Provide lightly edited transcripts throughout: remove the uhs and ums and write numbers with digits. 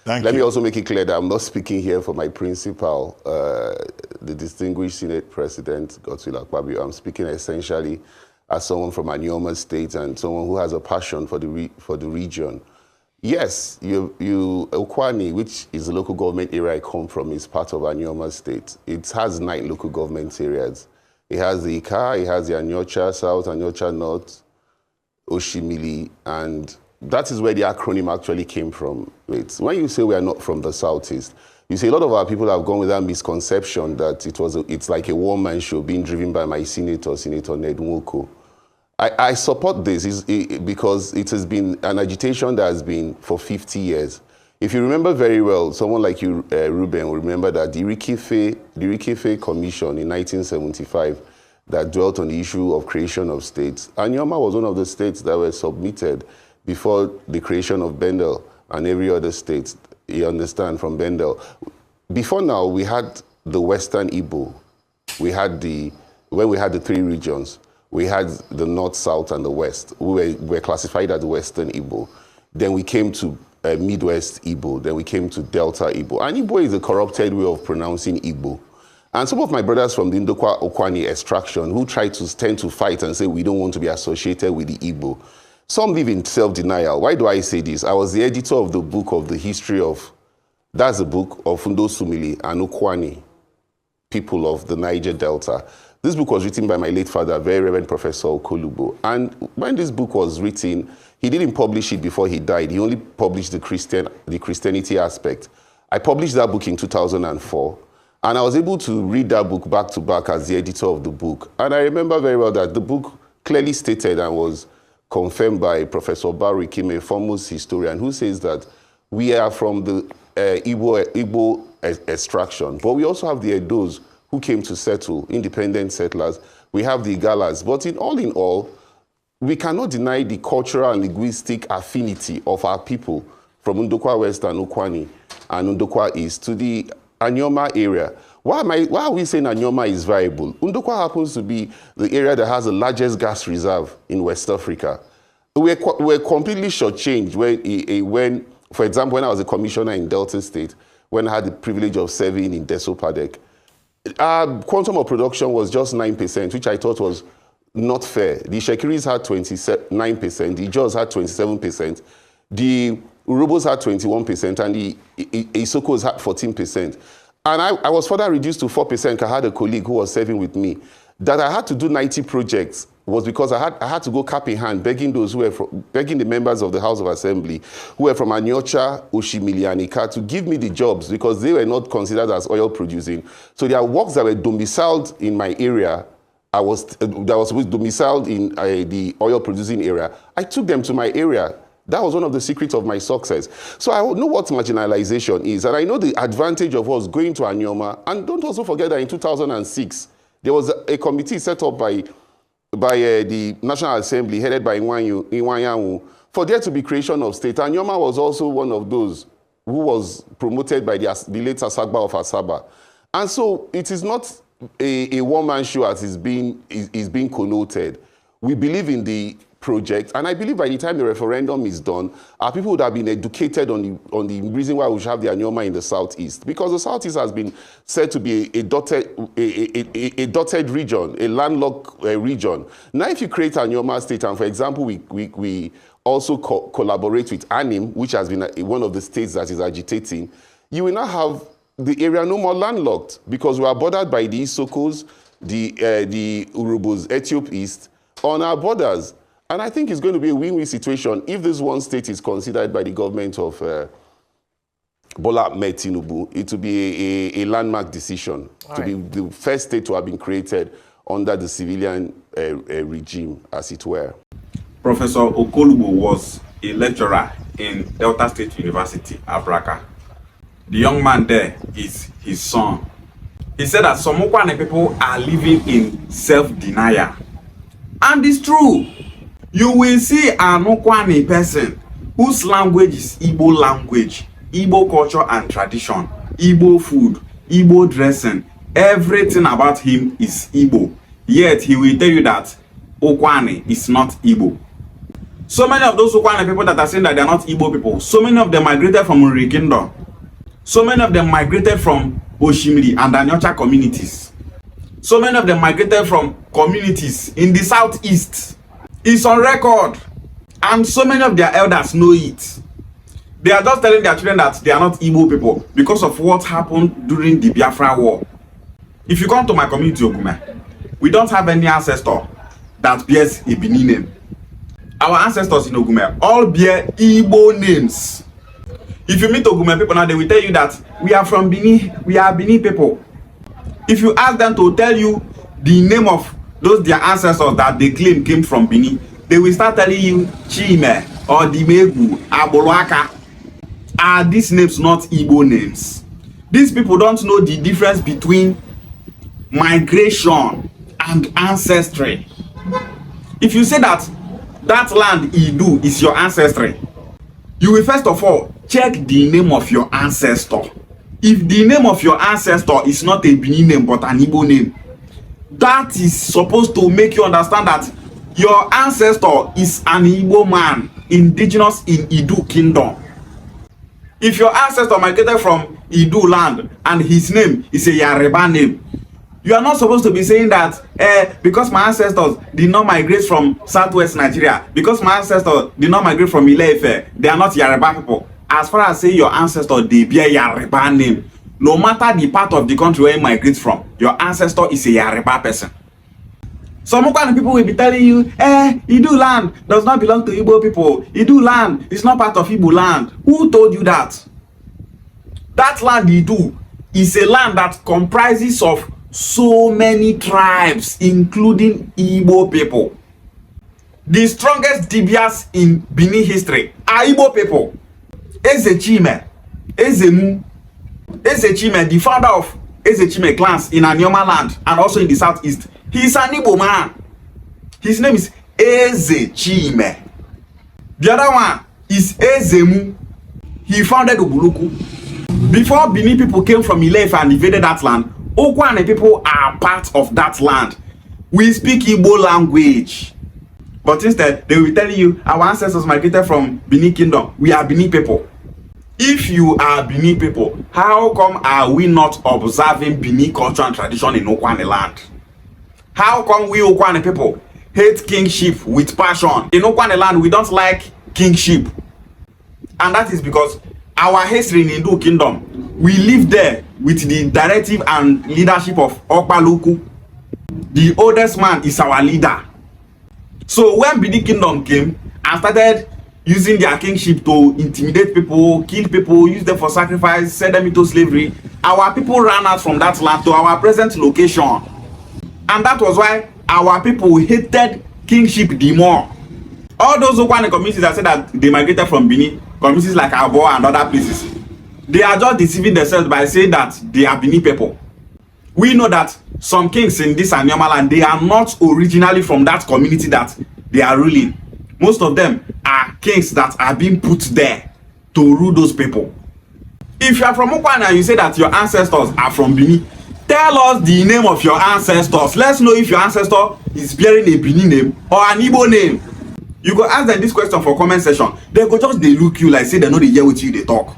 Let me also make it clear that I'm not speaking here for my principal, the distinguished Senate President, Godswill Akpabio. I'm speaking essentially as someone from Anioma State and someone who has a passion for the region. Yes, Ukwuani, which is the local government area I come from, is part of Anioma State. It has 9 local government areas. It has the Ika, it has the Anyocha South, Anyocha North, Oshimili, and that is where the acronym actually came from. When you say we are not from the Southeast, you see a lot of our people have gone with that misconception that it's like a one-man show being driven by my senator, Senator Ned Nwoko. I support this because it has been an agitation that has been for 50 years. If you remember very well, someone like you, Ruben, will remember that the Rikife Commission in 1975 that dwelt on the issue of creation of states. Anioma was one of the states that were submitted before the creation of Bendel and every other state, you understand, from Bendel. Before now, we had the Western Igbo. When we had the 3 regions, we had the North, South, and the West. We were classified as Western Igbo. Then we came to Midwest Igbo. Then we came to Delta Igbo. And Igbo is a corrupted way of pronouncing Igbo. And some of my brothers from the Ukwuani extraction who tend to fight and say we don't want to be associated with the Igbo. Some live in self-denial. Why do I say this? I was the editor of the book of the history of, that's the book of Fundo Sumili and Ukwuani, people of the Niger Delta. This book was written by my late father, very Reverend Professor Okolubo. And when this book was written, he didn't publish it before he died. He only published the Christianity aspect. I published that book in 2004. And I was able to read that book back to back as the editor of the book. And I remember very well that the book clearly stated and was confirmed by Professor Barry Kim, a foremost historian, who says that we are from the Igbo extraction, but we also have the Edos who came to settle, independent settlers. We have the Igalas, but in all, we cannot deny the cultural and linguistic affinity of our people from Ndokwa West and Ukwuani and Ndokwa East to the Anioma area. Why are we saying Anioma is viable? Ndokwa happens to be the area that has the largest gas reserve in West Africa. We're completely shortchanged when, for example, when I was a commissioner in Delta State, when I had the privilege of serving in Desopadek, our quantum of production was just 9%, which I thought was not fair. The Shekiris had 29%, the Jaws had 27%, the Urubos had 21%, and the Isokos had 14%. And I was further reduced to 4%. I had a colleague who was serving with me. That I had to do 90 projects was because I had to go cap in hand, begging the members of the House of Assembly who were from Anyocha, Oshimili, and Ika to give me the jobs because they were not considered as oil producing. So there are works that were domiciled in my area. That was domiciled in the oil producing area. I took them to my area. That was one of the secrets of my success. So I know what marginalization is, and I know the advantage of us going to Anioma. And don't also forget that in 2006, there was a committee set up by the National Assembly, headed by Iwanyanwu, for there to be creation of state. Anioma was also one of those who was promoted by the late Asagba of Asaba. And so it is not a one-man show as is being connoted. We believe in the project, and I believe by the time the referendum is done, our people would have been educated on the reason why we should have the Anioma in the Southeast, because the Southeast has been said to be a dotted region, a landlocked region. Now, if you create Anioma State, and for example, we also collaborate with ANIM, which has been one of the states that is agitating, you will now have the area no more landlocked, because we are bordered by the Isokos, the Urubos, Ethiop East, on our borders. And I think it's going to be a win-win situation if this one state is considered by the government of Bola Ahmed Tinubu. It will be a landmark decision to be the first state to have been created under the civilian regime, as it were. Professor Okolubo was a lecturer in Delta State University, Abraka. The young man there is his son. He said that some Ukwuani people are living in self-denial. And it's true. You will see an Ukwuani person whose language is Igbo language, Igbo culture and tradition, Igbo food, Igbo dressing. Everything about him is Igbo. Yet he will tell you that Ukwuani is not Igbo. So many of those Ukwuani people that are saying that they are not Igbo people, so many of them migrated from Uri Kingdom. So many of them migrated from Oshimiri and Anyocha communities. So many of them migrated from communities in the southeast. It's on record. And so many of their elders know it. They are just telling their children that they are not Igbo people because of what happened during the Biafra war. If you come to my community, Ogume, we don't have any ancestor that bears a Bini name. Our ancestors in Ogume all bear Igbo names. If you meet Ogume people now, they will tell you that we are from Bini, we are Bini people. If you ask them to tell you the name of those their ancestors that they claim came from Bini, they will start telling you Chime or Dimegu, Aboluaka. Are these names not Igbo names? These people don't know the difference between migration and ancestry. If you say that land Idu is your ancestry, you will first of all check the name of your ancestor. If the name of your ancestor is not a Bini name but an Igbo name, that is supposed to make you understand that your ancestor is an Igbo man, indigenous in Idu Kingdom. If your ancestor migrated from Idu land and his name is a Yoruba name, you are not supposed to be saying that because my ancestors did not migrate from southwest Nigeria, because my ancestors did not migrate from Ile-Ife, they are not Yoruba people. As far as say your ancestor, they bear Yoruba name. No matter the part of the country where you migrate from, your ancestor is a Yoruba person. Some Ukwuani people will be telling you, Idu land does not belong to Igbo people. Idu land is not part of Igbo land. Who told you that? That land Idu is a land that comprises of so many tribes, including Igbo people. The strongest Dibias in Benin history are Igbo people. Ezechime, Ezemu, Ezechime, the founder of Ezechime clans in Anioma land and also in the southeast, he's an Igbo man. His name is Ezechime. The other one is Ezemu. He founded Ubuluku. Before Benin people came from Ile-Ife and invaded that land, Ukwuani people are part of that land. We speak Igbo language. But instead, they will tell you, our ancestors migrated from Benin Kingdom. We are Benin people. If you are Benin people, how come are we not observing Benin culture and tradition in Ukwuani land? How come we Ukwuani people hate kingship with passion? In Ukwuani land, we don't like kingship. And that is because our history in Hindu Kingdom, we live there with the directive and leadership of Okpaluku. The oldest man is our leader. So when Benin Kingdom came and started using their kingship to intimidate people, kill people, use them for sacrifice, send them into slavery, our people ran out from that land to our present location. And that was why our people hated kingship the more. All those Ukwuani communities that said that they migrated from Benin, communities like Abo and other places, they are just deceiving themselves by saying that they are Benin people. We know that some kings in this Anioma land, they are not originally from that community that they are ruling. Most of them are kings that are being put there to rule those people. If you are from Ukwuani and you say that your ancestors are from Benin, tell us the name of your ancestors. Let's know if your ancestor is bearing a Benin name or an Igbo name. You go ask them this question for comment section. They go just they look you like say they know they hear with you they talk.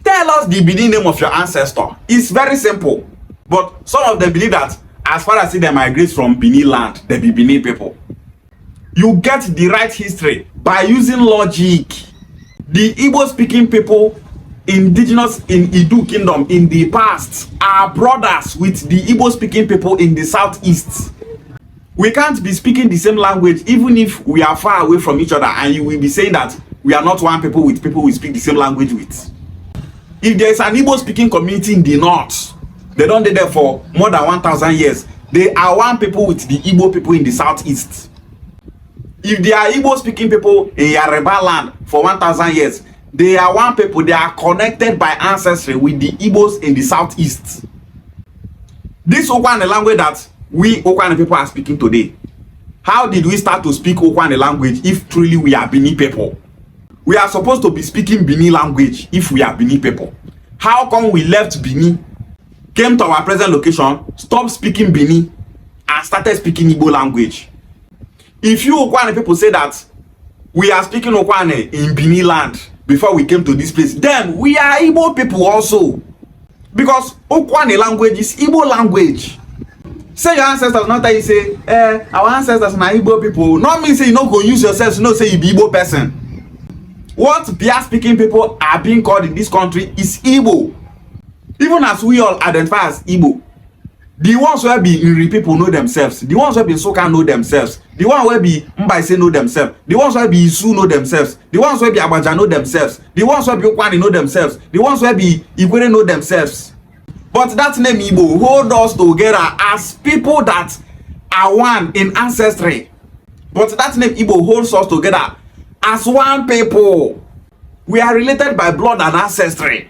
Tell us the Benin name of your ancestor. It's very simple. But some of them believe that as far as they migrate from Benin land, they be Benin people. You get the right history by using logic. The Igbo speaking people indigenous in Idu Kingdom in the past are brothers with the Igbo speaking people in the southeast. We can't be speaking the same language even if we are far away from each other, and you will be saying that we are not one people with people we speak the same language with. If there is an Igbo speaking community in the north, they don't live there for more than 1,000 years. They are one people with the Igbo people in the southeast. If there are Igbo speaking people in Yoruba land for 1,000 years, they are one people. They are connected by ancestry with the Igbos in the southeast. This Ukwuani language that we Ukwuani people are speaking today, how did we start to speak Ukwuani language if truly we are Bini people? We are supposed to be speaking Bini language if we are Bini people. How come we left Bini, came to our present location, stopped speaking Bini, and started speaking Igbo language? If you Ukwuani people say that We are speaking Ukwuani in Bini land before we came to this place. Then we are Igbo people also. Because Ukwuani language is Igbo language. Say your ancestors not that you say, our ancestors are Igbo people. Not mean say you not go use yourself to not say you be Igbo person. What Bia speaking people are being called in this country is Igbo. Even as we all identify as Igbo. The ones who be Iri people know themselves. The ones who be Soka know themselves. The ones who be Mbaise know themselves. The ones who be Isu know themselves. The ones who be Abaja know themselves. The ones who be Ukwuani know themselves. The ones who be Igbo know themselves. But that name Igbo hold us together as people that are one in ancestry. But that name Igbo holds us together as one people. We are related by blood and ancestry.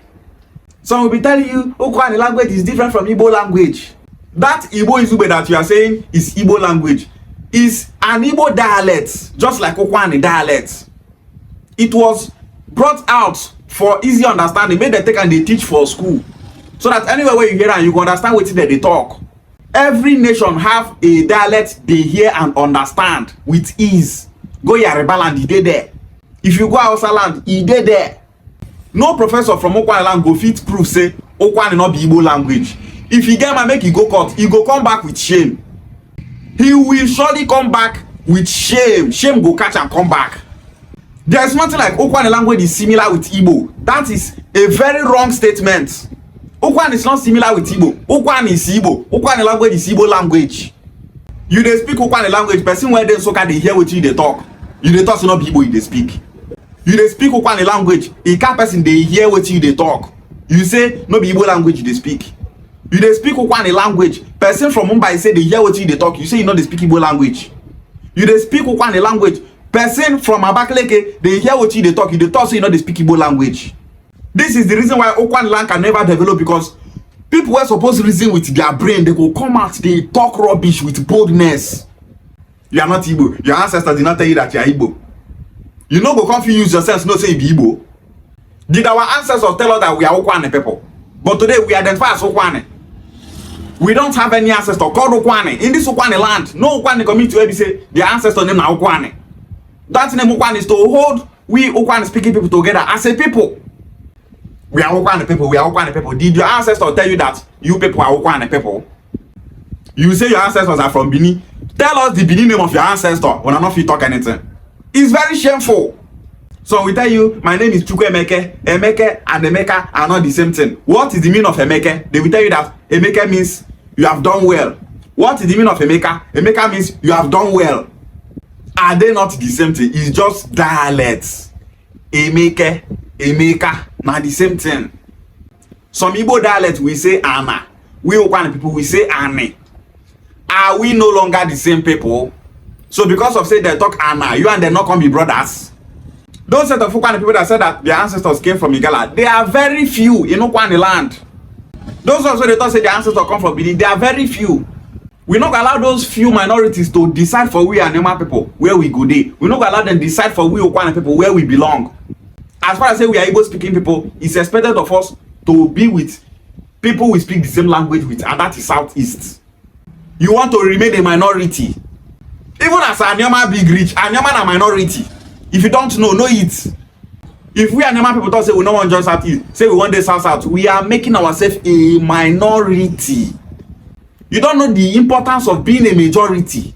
Some will be telling you Ukwuani language is different from Igbo language. That Igbo Izugbe that you are saying is Igbo language is an Igbo dialect, just like Ukwuani dialect. It was brought out for easy understanding, made they take and they teach for school. So that anywhere where you hear and you can understand what they talk. Every nation have a dialect they hear and understand with ease. Go Yoruba land, he dey there. If you go Hausa land, he dey there. No professor from Ukwuani land go fit prove say Ukwuani not be Igbo language. If he get man make he go court, he go come back with shame. He will surely come back with shame. Shame go catch and come back. There's nothing like Ukwuani language is similar with Igbo. That is a very wrong statement. Ukwuani is not similar with Igbo. Ukwuani is Igbo. Ukwuani language is Igbo language. You dey speak Ukwuani language, person where they soka they hear what you dey talk. You dey talk so not Igbo you dey speak. You dey speak Ukwuani language, a cat person they hear what you dey talk. You say no be Igbo language you dey speak. You dey speak Ukwuani language, person from Mumbai say they hear what you dey talk. You say you know they speak Igbo language. You dey speak Ukwuani language, person from Abakaliki they hear what you dey talk. You dey talk so you know they speak Igbo language. This is the reason why Ukwuani land can never develop, because people were supposed to reason with their brain. They go come out, they talk rubbish with boldness. You are not Igbo. Your ancestors did not tell you that you are Igbo. You know go confuse yourself, no say you be Igbo. Did our ancestors tell us that we are Ukwuani people? But today we identify as Ukwuani. We don't have any ancestor called Ukwuani. In this Ukwuani land, no Ukwuani community where we say their ancestor name na Ukwuani. That name Ukwuani is to hold we Ukwuani speaking people together as a people. We are Ukwuani people, we are Ukwuani people. Did your ancestors tell you that you people are Ukwuani people? You say your ancestors are from Bini. Tell us the Bini name of your ancestor when I'm not fit talk anything. It's very shameful. So we tell you, my name is Chukwuemeke. Emeke and Emeka are not the same thing. What is the meaning of Emeke? They will tell you that Emeke means you have done well. What is the meaning of Emeka? Emeka means you have done well. Are they not the same thing? It's just dialects. Emeke, Emeka, not the same thing. Some Igbo dialects we say Ana. We Ukwuani people we say Ane. Are we no longer the same people? So because of say they talk Ana, you and they not come be brothers. Those set of Ukwuani people that said that their ancestors came from Igala, they are very few in Ukwuani land. Those also they thought say their ancestors come from Benin, they are very few. We not allow those few minorities to decide for we Anioma people where we go dey. We not allow them decide for we Ukwuani people where we belong. As far as say we are Igbo speaking people, it's expected of us to be with people we speak the same language with, and that is Southeast. You want to remain a minority. Even as Anioma big rich, Anioma na minority. If you don't know it. If we Anioma people talk say we no want join Southeast, say we want the South, we are making ourselves a minority. You don't know the importance of being a majority.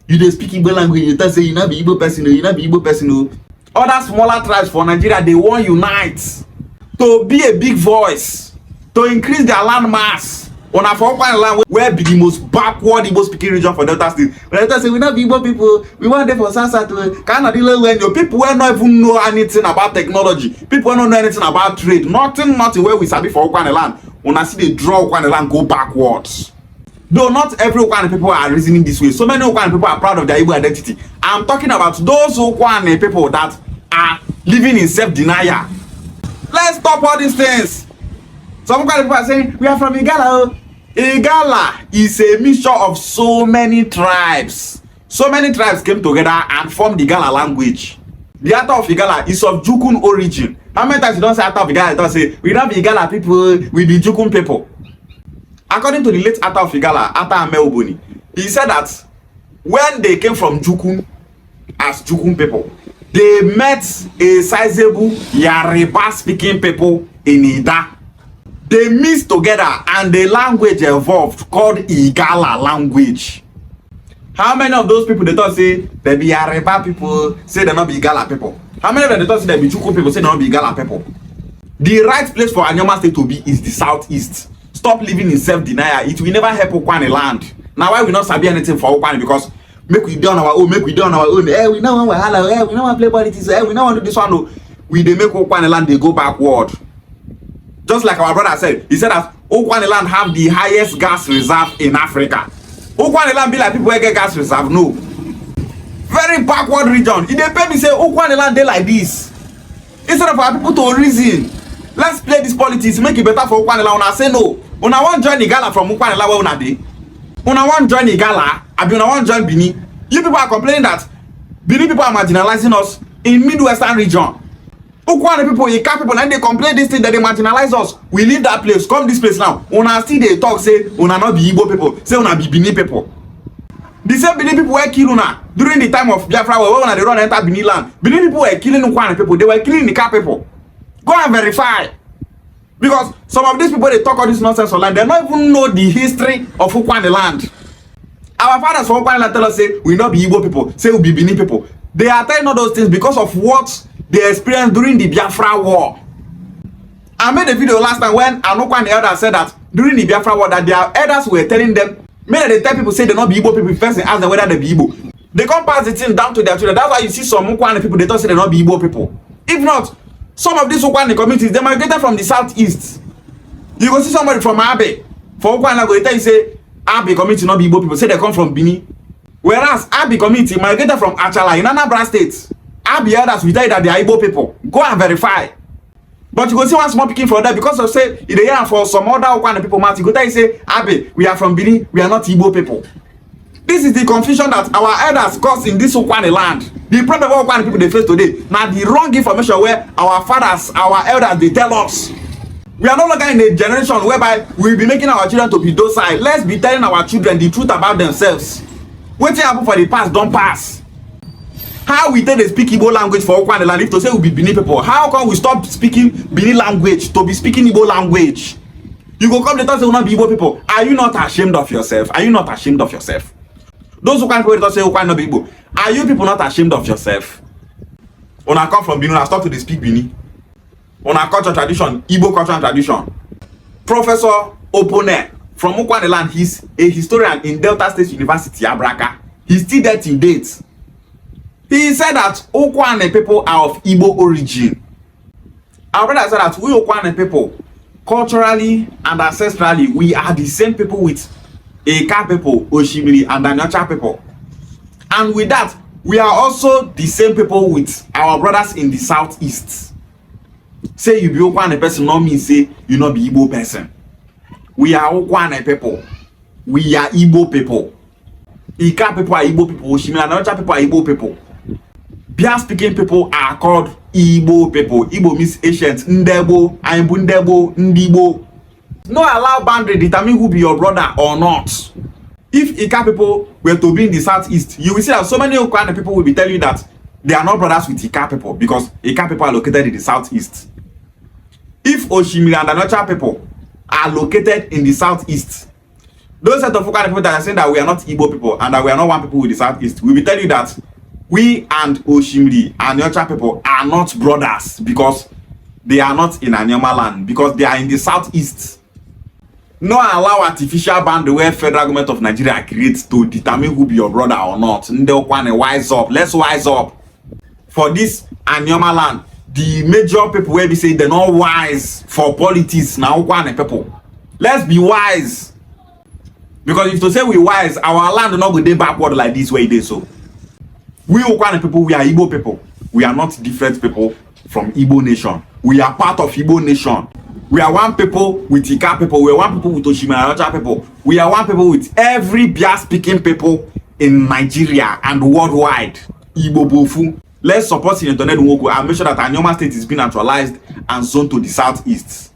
You dey speak Igbo language, you tell say you not be Igbo person, you not be Igbo person. Other smaller tribes for Nigeria, they want unite to be a big voice, to increase their land mass. On a foreign land where be the most backward Igbo speaking region for Delta State. When Delta say we not be Igbo people, we want them for South to Canada. When your people will not even know anything about technology, people will not know anything about trade, nothing where we sabi for Ukwuani land. When I see they draw Ukwuani land go backwards. Though not every Ukwuani people are reasoning this way. So many Ukwuani people are proud of their Igbo identity. I'm talking about those Ukwuani people that are living in self-denial. Let's stop all these things. Some Ukwuani people are saying we are from Igala. Igala is a mixture of so many tribes. So many tribes came together and formed the Igala language. The author of Igala is of Jukun origin. How many times you don't say author of Igala? You don't say we don't be Igala people, we be Jukun people. According to the late author of Igala, Ata Ameobuni, he said that when they came from Jukun as Jukun people, they met a sizable Yoruba speaking people in Ida. They mixed together and the language evolved called Igala language. How many of those people they thought say they be Yoruba people, say they not be Igala people? How many of them they thought say they be Chuku people, say they not be Igala people? The right place for Anioma state to be is the southeast. Stop living in self-denial. It will never help Ukwuani land. Now why we not sabi anything for Ukwuani? Because make we do on our own, make we do on our own. We know one wahala, we know one play politics, we know one do this one. No. We they make Ukwuani land, they go backward. Just like our brother said, he said that Ukwuani land have the highest gas reserve in Africa. Ukwuani land be like people who get gas reserve. No. Very backward region. If they pay me say Ukwuani land they like this. Instead of our people to reason, let's play this politics, make it better for Ukwuani land. Una say no. Una want join Igala from Ukwuani land where una dey. Una want join Igala, abi una want join Bini. You people are complaining that Bini people are marginalizing us in Midwestern region. Ukwuani people, Ika people, and they complain this thing that they marginalize us. We leave that place, come this place now. Una still they talk, say, una not be Igbo people, say una be Bini people. The same Bini people were killing una during the time of Biafra, when they run enter Bini land. Bini people were killing Ukwuani people, they were killing Ika people. Go and verify. Because some of these people, they talk all this nonsense online, they don't even know the history of Ukwuani land. Our fathers from Ukwuani land tell us, say, we not be Igbo people, say we be Bini people. They are telling all those things because of what they experienced during the Biafra war. I made a video last time when Ukwuani elders said that during the Biafra war that their elders were telling them, maybe they tell people say they not be Igbo people first and ask them whether they be Igbo. They can't pass the thing down to their children. That's why you see some Ukwuani people, they don't say they not be Igbo people. If not, some of these Ukwuani communities, they migrated from the southeast. You go see somebody from Abe. For Ukwuani, they tell you say, Abe community not be Igbo people, say they come from Bini. Whereas Abe community migrated from Achala in Anambra State. Abe elders will tell you that they are Igbo people. Go and verify. But you go see one small picking for that because of say in the year for some other Ukwuani people, you go tell you say, Abe, we are from Bini, we are not Igbo people. This is the confusion that our elders caused in this Ukwuani land. The problem of Ukwuani people they face today. Now the wrong information where our fathers, our elders, they tell us. We are no longer in a generation whereby we'll be making our children to be docile. Let's be telling our children the truth about themselves. What happened for the past don't pass. How we tell they speak Igbo language for Ukwuani land if to say we be Bini people? How come we stop speaking Bini language to be speaking Igbo language? You go come later say we not be Igbo people. Are you not ashamed of yourself? Are you not ashamed of yourself? Those who can't say Ukwuani not be Igbo. Are you people not ashamed of yourself? When I come from Bini, I start to speak Bini. On our culture tradition, Igbo culture and tradition. Professor Opone from Ukwuani land, he's a historian in Delta State University, Abraka. He's still there till date. He said that Ukwuani people are of Igbo origin. Our brother said that we Ukwuani people, culturally and ancestrally, we are the same people with Eka people, Oshimiri, and Anyocha people. And with that, we are also the same people with our brothers in the southeast. Say you be Ukwuani person, not mean say you not be Igbo person. We are Ukwuani people. We are Igbo people. Ika people are Igbo people. Oshimiri and Anyocha people are Igbo people. Bia speaking people are called Igbo people. Igbo means ancient. Ndebo, Aimbundebo, Ndibo. No allow boundary determine who be your brother or not. If Ika people were to be in the southeast, you will see that so many Ukwuani people will be telling you that they are not brothers with Ika people because Ika people are located in the southeast. If Oshimiri and Anyocha people are located in the southeast, those set of Ukwuani people that are saying that we are not Igbo people and that we are not one people with the southeast, we will tell you that we and Oshimiri and Anyocha people are not brothers because they are not in Anioma land, because they are in the southeast. No allow artificial boundary where federal government of Nigeria creates to determine who be your brother or not. Nde Ukwuani, wise up. Let's wise up. For this Anioma land, the major people where we say they're not wise for politics now Ukwuani people. Let's be wise. Because if to say we wise, our land will not go backward like this way it is so. We Ukwuani people, we are Igbo people. We are not different people from Igbo nation. We are part of Igbo nation. We are one people with Ika people. We are one people with Oshimiri and Anyocha people. We are one people with every Bia speaking people in Nigeria and worldwide. Igbo Bofu. Let's support the internet and make sure that Anioma state is being naturalized and zoned to the southeast.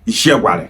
Ishegwale.